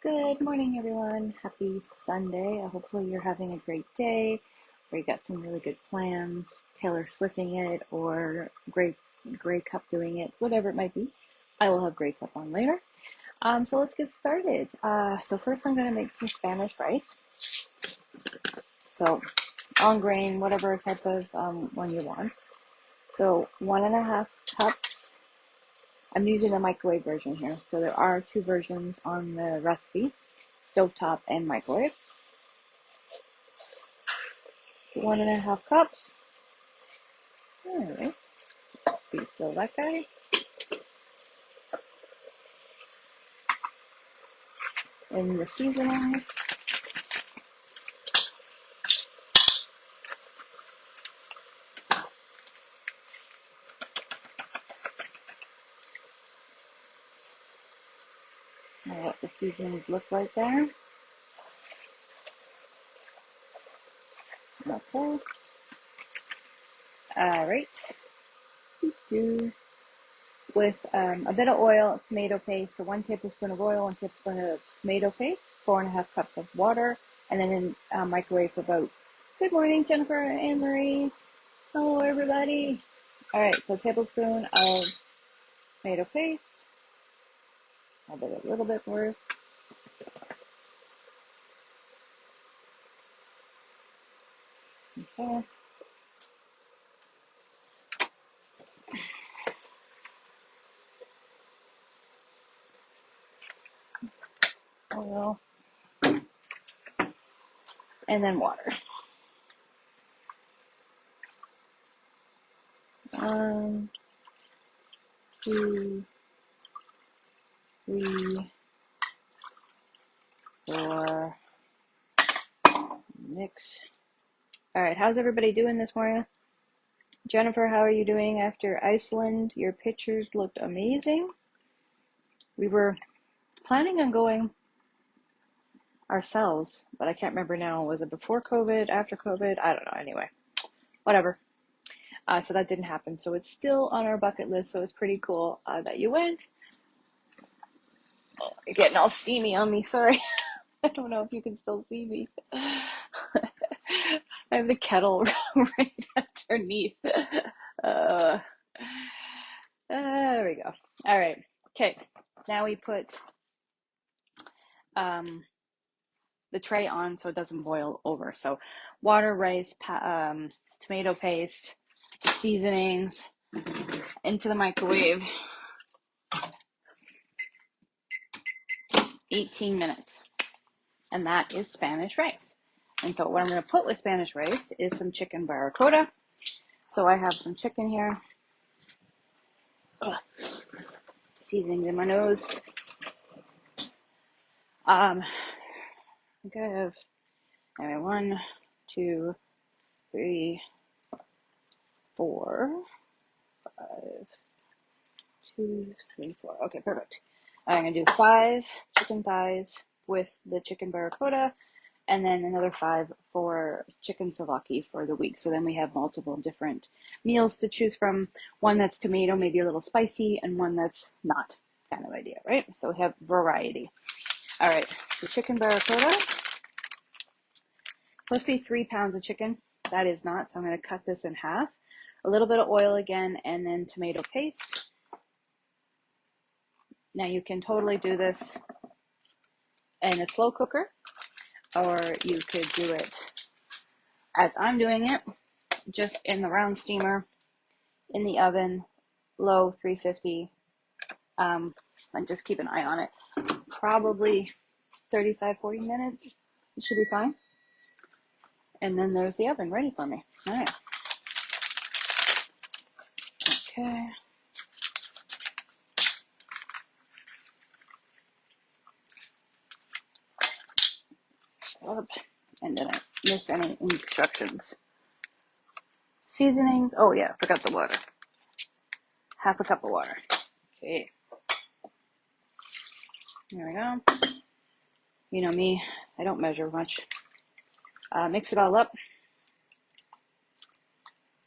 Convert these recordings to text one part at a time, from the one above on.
Good morning, everyone. Happy Sunday. Hopefully, you're having a great day, or you got some really good plans, Taylor Swifting it, or Grey Cup doing it, whatever it might be. I will have Grey Cup on later. So let's get started. So first, I'm going to make some Spanish rice. So on grain, whatever type of one you want. So 1.5 cups. I'm using the microwave version here. So there are two versions on the recipe, stovetop and microwave. 1.5 cups. Alright, refill that guy. And the seasonings. What the seasonings look like there. Okay. Alright. With a bit of oil, tomato paste, so 1 tablespoon of oil, 1 tablespoon of tomato paste, 4.5 cups of water, and then in microwave for about, good morning, Jennifer and Anne Marie. Hello, everybody. Alright, so a tablespoon of tomato paste, a little bit more. Okay. Oil. And then water. 1, 2, 3, 4. Mix. Alright, how's everybody doing this morning? Jennifer, how are you doing after Iceland? Your pictures looked amazing. We were planning on going ourselves, but I can't remember now. Was it before COVID, after COVID? I don't know. Anyway, whatever. So that didn't happen. So it's still on our bucket list. So it's pretty cool that you went. Oh, you're getting all steamy on me. Sorry. I don't know if you can still see me. I have the kettle right underneath. Uh, there we go. All right. Okay. Now we put the tray on so it doesn't boil over. So water, rice, tomato paste, seasonings into the microwave. 18 minutes. And that is Spanish rice. And so what I'm going to put with Spanish rice is some chicken barbacoa. So I have some chicken here. Ugh. Seasonings in my nose. I think I have 1, 2, 3, 4, 5, 2, 3, 4. Okay, perfect. I'm going to do 5 chicken thighs with the chicken barbacoa, and then another 5 for chicken souvlaki for the week. So then we have multiple different meals to choose from. One that's tomato, maybe a little spicy, and one that's not, kind of idea, right? So we have variety. All right, the chicken barbacoa. Supposed to be 3 pounds of chicken. That is not, so I'm going to cut this in half. A little bit of oil again, and then tomato paste. Now you can totally do this in a slow cooker, or you could do it as I'm doing it, just in the round steamer, in the oven, low 350, and just keep an eye on it. Probably 35-40 minutes. It should be fine. And then there's the oven ready for me. All right. Okay. And did I miss any instructions? Seasonings. Oh yeah, forgot the water. 1/2 cup of water. Okay. There we go. You know me, I don't measure much. Mix it all up.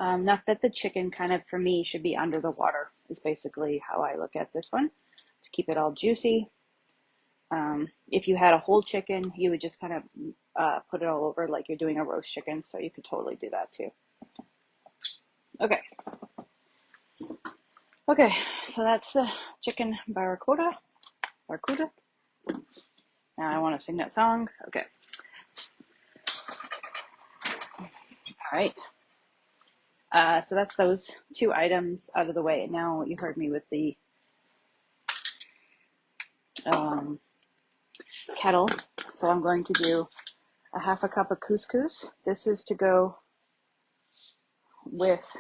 Enough that the chicken kind of, for me, should be under the water is basically how I look at this one. To keep it all juicy. If you had a whole chicken, you would just kind of put it all over like you're doing a roast chicken. So you could totally do that too. Okay. Okay, so that's the chicken barracuda. Barracuda. Now I want to sing that song. Okay. All right. So that's those two items out of the way. Now you heard me with the kettle. So I'm going to do a half a cup of couscous. This is to go with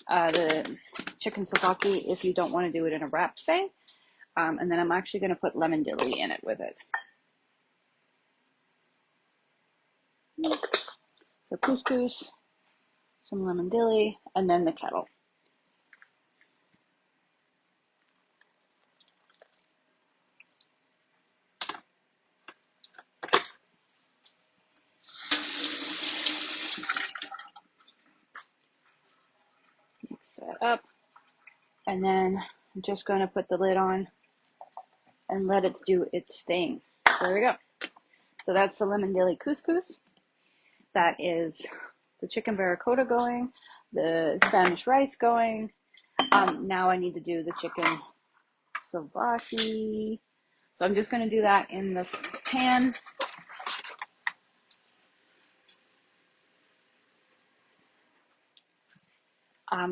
the chicken souvlaki if you don't want to do it in a wrap, say. And then I'm actually going to put lemon dilly in it with it. So couscous, some lemon dilly, and then the kettle. Mix that up. And then I'm just going to put the lid on and let it do its thing. So there we go. So that's the lemon dilly couscous. That is the chicken barracuda going, the Spanish rice going. Now I need to do the chicken souvlaki. So I'm just going to do that in the pan.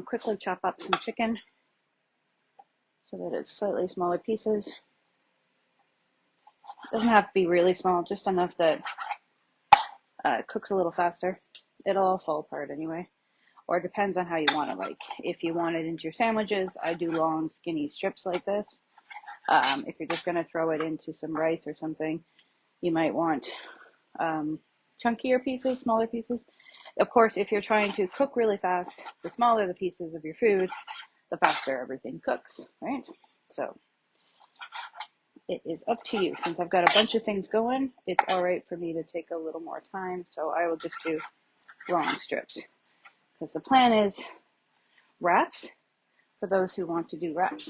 Quickly chop up some chicken so that it's slightly smaller pieces. Doesn't have to be really small, just enough that it cooks a little faster. It'll all fall apart anyway. Or it depends on how you want it. Like if you want it into your sandwiches, I do long skinny strips like this. If you're just going to throw it into some rice or something, you might want chunkier pieces, smaller pieces. Of course, if you're trying to cook really fast, the smaller the pieces of your food, the faster everything cooks, right? So it is up to you. Since I've got a bunch of things going, it's all right for me to take a little more time. So I will just do long strips because the plan is wraps for those who want to do wraps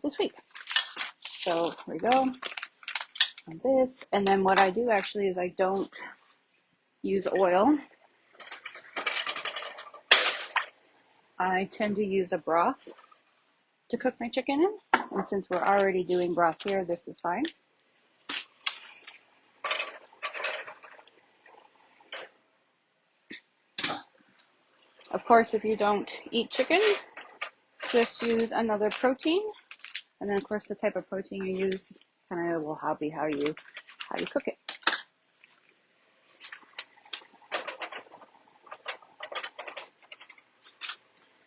this week. So here we go on this. And then what I do actually is I don't use oil. I tend to use a broth to cook my chicken in. And since we're already doing broth here, this is fine. Of course, if you don't eat chicken, just use another protein. And then of course the type of protein you use kind of will be how you cook it.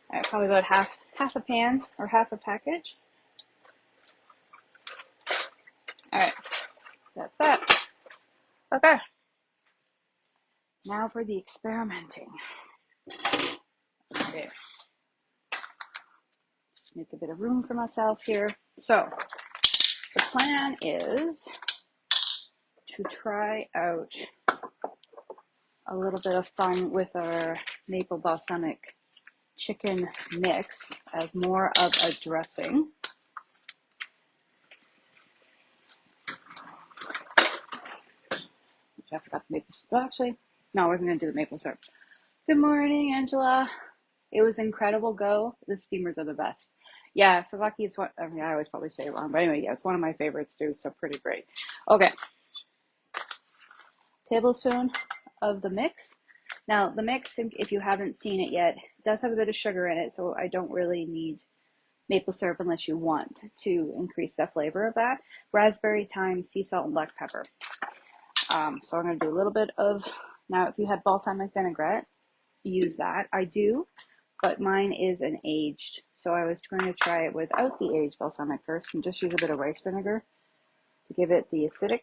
All right, probably about half a pan or half a package. All right, that's that. Okay, now for the experimenting. Okay, make a bit of room for myself here. So the plan is to try out a little bit of fun with our maple balsamic chicken mix as more of a dressing. I forgot the maple syrup. Actually, no, we're going to do the maple syrup. Good morning, Angela. It was incredible. Go. The steamers are the best. Yeah, Souvlaki is what, I mean, I always probably say it wrong, but anyway, yeah, it's one of my favorites too, so pretty great. Okay. Tablespoon of the mix. Now, the mix, if you haven't seen it yet, does have a bit of sugar in it, so I don't really need maple syrup unless you want to increase the flavor of that. Raspberry, thyme, sea salt, and black pepper. So I'm going to do a little bit of, now if you have balsamic vinaigrette, use that. I do, but mine is an aged. So I was going to try it without the aged balsamic first and just use a bit of rice vinegar to give it the acidic.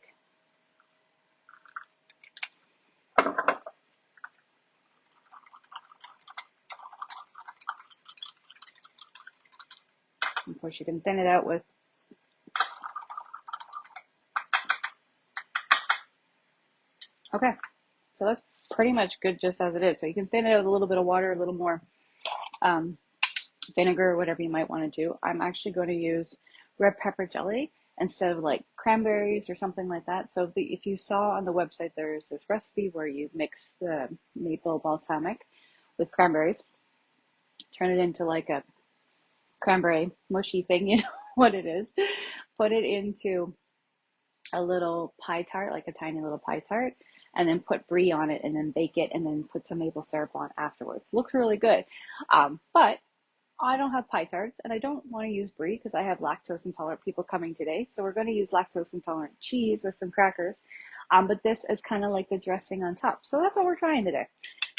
Of course, you can thin it out with okay. So that's pretty much good just as it is. So you can thin it out with a little bit of water, a little more vinegar, whatever you might want to do. I'm actually going to use red pepper jelly, instead of like cranberries or something like that. So if you saw on the website, there's this recipe where you mix the maple balsamic with cranberries, turn it into like a cranberry mushy thing, you know what it is. Put it into a little pie tart, like a tiny little pie tart, and then put brie on it and then bake it and then put some maple syrup on afterwards. Looks really good. But I don't have pie tarts and I don't want to use brie because I have lactose intolerant people coming today. So we're going to use lactose intolerant cheese with some crackers. But this is kind of like the dressing on top. So that's what we're trying today.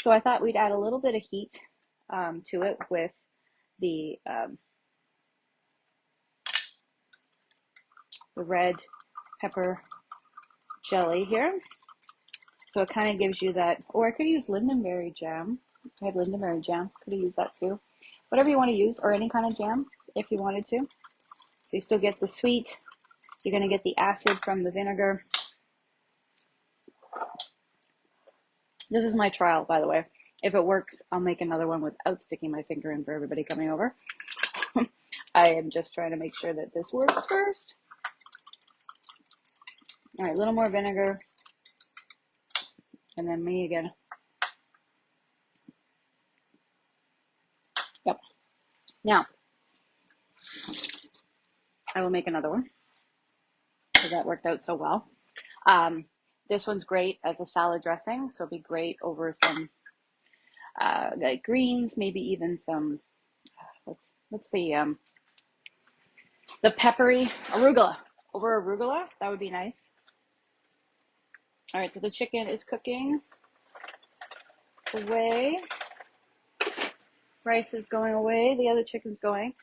So I thought we'd add a little bit of heat to it with the red pepper jelly here. So it kind of gives you that, or I could use lingonberry jam. I have lingonberry jam, could have used that too. Whatever you want to use, or any kind of jam if you wanted to. So you still get the sweet, you're going to get the acid from the vinegar. This is my trial, by the way. If it works, I'll make another one without sticking my finger in for everybody coming over. I am just trying to make sure that this works first. All right, a little more vinegar. And then me again. Yep. Now, I will make another one because that worked out so well. This one's great as a salad dressing, so it'll be great over some like greens, maybe even some, what's the peppery arugula. Over arugula, that would be nice. All right, so the chicken is cooking away. Rice is going away. The other chicken's going.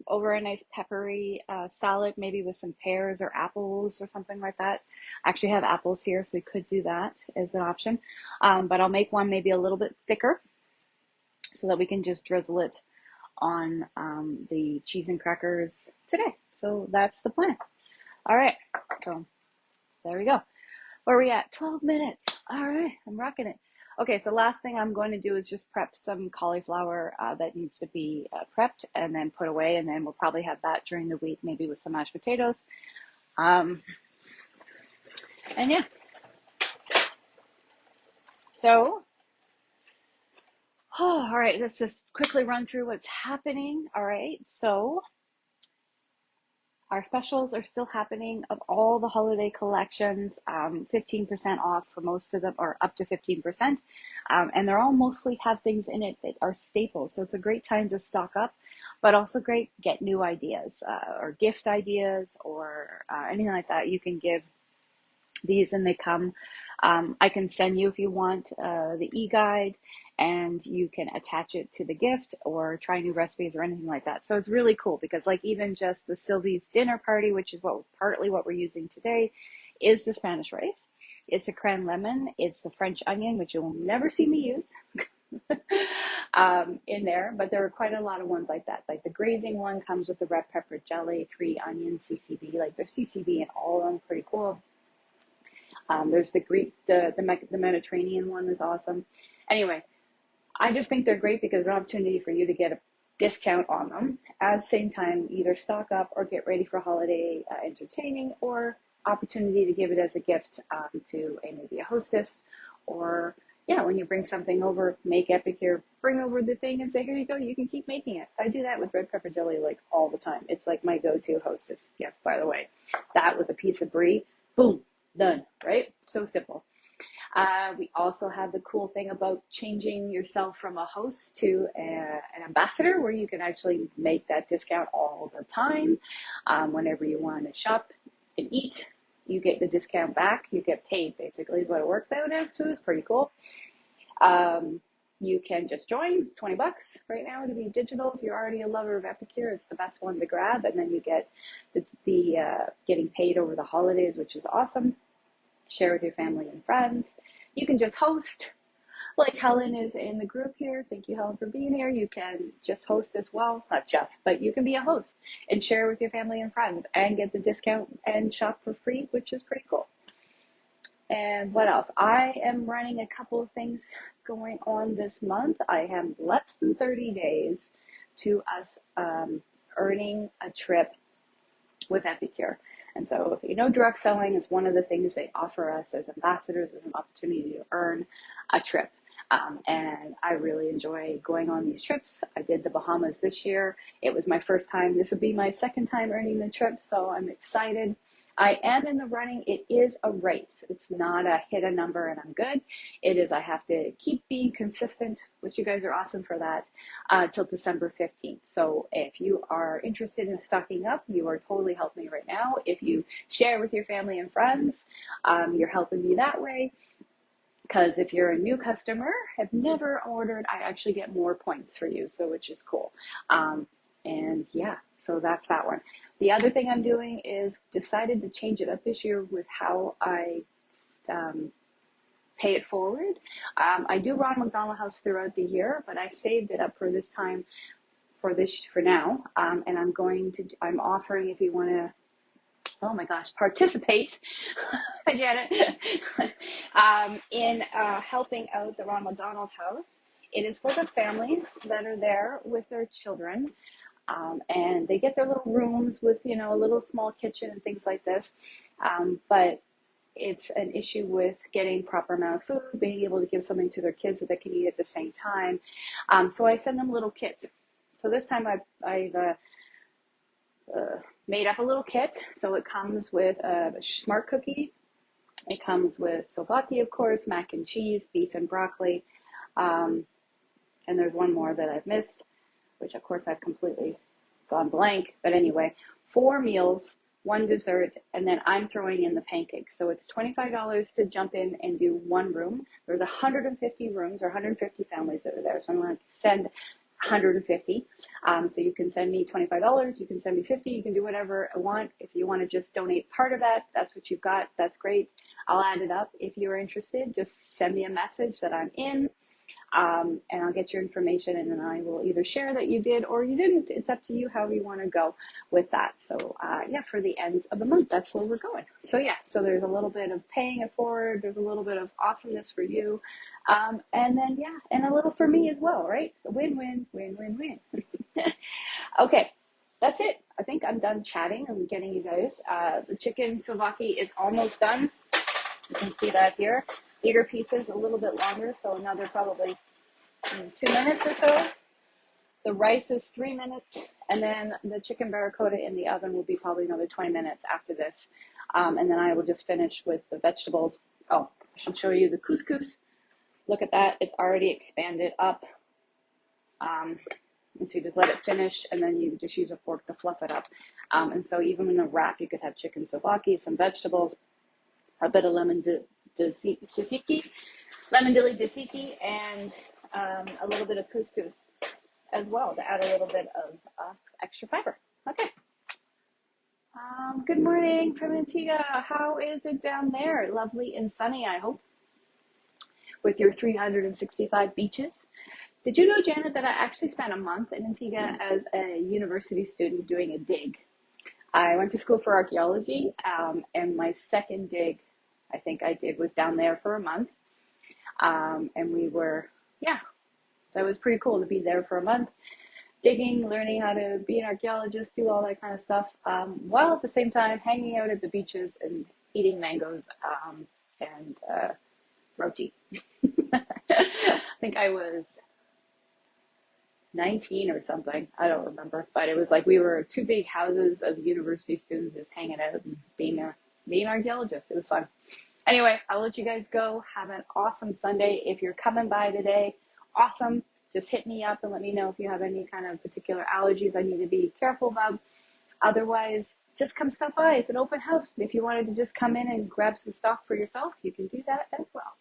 Over a nice peppery salad, maybe with some pears or apples or something like that. I actually have apples here, so we could do that as an option. But I'll make one maybe a little bit thicker so that we can just drizzle it on the cheese and crackers today. So that's the plan. All right, so there we go. Where are we at? 12 minutes. All right, I'm rocking it. Okay, so last thing I'm going to do is just prep some cauliflower that needs to be prepped and then put away, and then we'll probably have that during the week, maybe with some mashed potatoes. And yeah. So, all right, let's just quickly run through what's happening. All right, so our specials are still happening of all the holiday collections, 15% off for most of them, or up to 15%. And they're all mostly have things in it that are staples. So it's a great time to stock up, but also great get new ideas or gift ideas or anything like that. You can give these and they come. I can send you if you want the e-guide and you can attach it to the gift or try new recipes or anything like that. So it's really cool because like even just the Sylvie's dinner party, which is partly what we're using today, is the Spanish rice. It's the crème lemon. It's the French onion, which you'll never see me use in there, but there are quite a lot of ones like that. Like the grazing one comes with the red pepper jelly, 3 onions, CCB. Like there's CCB in all of them, pretty cool. There's the Greek, the Mediterranean one is awesome. Anyway, I just think they're great because they're an opportunity for you to get a discount on them. At the same time, either stock up or get ready for holiday entertaining, or opportunity to give it as a gift to maybe a hostess, or yeah, when you bring something over, make epic here, bring over the thing and say, here you go, you can keep making it. I do that with red pepper jelly like all the time. It's like my go-to hostess gift, by the way. That with a piece of brie, boom, done, right? So simple. We also have the cool thing about changing yourself from a host to an ambassador, where you can actually make that discount all the time. Whenever you want to shop and eat, you get the discount back. You get paid, basically, is what it works out as too. Is pretty cool. You can just join. It's $20 right now to be digital. If you're already a lover of Epicure, it's the best one to grab, and then you get the getting paid over the holidays, which is awesome. Share with your family and friends. You can just host, like Helen is in the group here. Thank you, Helen, for being here. You can just host as well. Not just, but you can be a host and share with your family and friends and get the discount and shop for free, which is pretty cool. And what else? I am running a couple of things going on this month. I have less than 30 days to us earning a trip with Epicure. And so if you know, direct selling is one of the things they offer us as ambassadors as an opportunity to earn a trip. And I really enjoy going on these trips. I did the Bahamas this year. It was my first time. This will be my second time earning the trip, so I'm excited. I am in the running. It is a race. It's not a hit a number and I'm good. It is, I have to keep being consistent, which you guys are awesome for that, till December 15th. So if you are interested in stocking up, you are totally helping me right now. If you share with your family and friends, you're helping me that way. Because if you're a new customer, have never ordered, I actually get more points for you, so which is cool. And yeah, so that's that one. The other thing I'm doing is decided to change it up this year with how I pay it forward. I do Ron McDonald House throughout the year, but I saved it up for this time, for now. And I'm offering, if you want to, oh my gosh, participate, Janet, in helping out the Ron McDonald House. It is for the families that are there with their children. And they get their little rooms with, a little small kitchen and things like this. But it's an issue with getting proper amount of food, being able to give something to their kids that they can eat at the same time. So I send them little kits. So this time I've made up a little kit. So it comes with a smart cookie. It comes with souvlaki, of course, mac and cheese, beef and broccoli. And there's one more that I've missed, which of course I've completely gone blank. But anyway, 4 meals, 1 dessert, and then I'm throwing in the pancakes. So it's $25 to jump in and do 1 room. There's 150 rooms or 150 families that are there. So I'm going to send 150. So you can send me $25, you can send me 50, you can do whatever I want. If you want to just donate part of that, that's what you've got. That's great. I'll add it up. If you're interested, just send me a message that I'm in. And I'll get your information and then I will either share that you did or you didn't. It's up to you how you want to go with that. So, yeah, for the end of the month, that's where we're going. So yeah, so there's a little bit of paying it forward. There's a little bit of awesomeness for you. And then, yeah, and a little for me as well, right? Win, win, win, win, win. Okay. That's it. I think I'm done chatting. I'm getting you guys. The chicken souvlaki is almost done. You can see that here. Bigger pieces, a little bit longer, so another probably 2 minutes or so. The rice is 3 minutes, and then the chicken barbacoa in the oven will be probably another 20 minutes after this. And then I will just finish with the vegetables. Oh, I should show you the couscous. Look at that. It's already expanded up. And so you just let it finish, and then you just use a fork to fluff it up. And so even in a wrap, you could have chicken souvlaki, some vegetables, a bit of lemon tzatziki, lemon dilly tzatziki, and a little bit of couscous as well to add a little bit of extra fiber. Okay. Good morning from Antigua. How is it down there? Lovely and sunny, I hope, with your 365 beaches. Did you know, Janet, that I actually spent a month in Antigua as a university student doing a dig? I went to school for archaeology, and my second dig I think I did was down there for a month. And we were, yeah, that was pretty cool to be there for a month, digging, learning how to be an archaeologist, do all that kind of stuff, while at the same time hanging out at the beaches and eating mangoes and roti. I think I was 19 or something. I don't remember, but it was like we were 2 big houses of university students just hanging out and being an archaeologist. It was fun. Anyway, I'll let you guys go. Have an awesome Sunday. If you're coming by today, awesome. Just hit me up and let me know if you have any kind of particular allergies I need to be careful about. Otherwise, just come stop by. It's an open house. If you wanted to just come in and grab some stock for yourself, you can do that as well.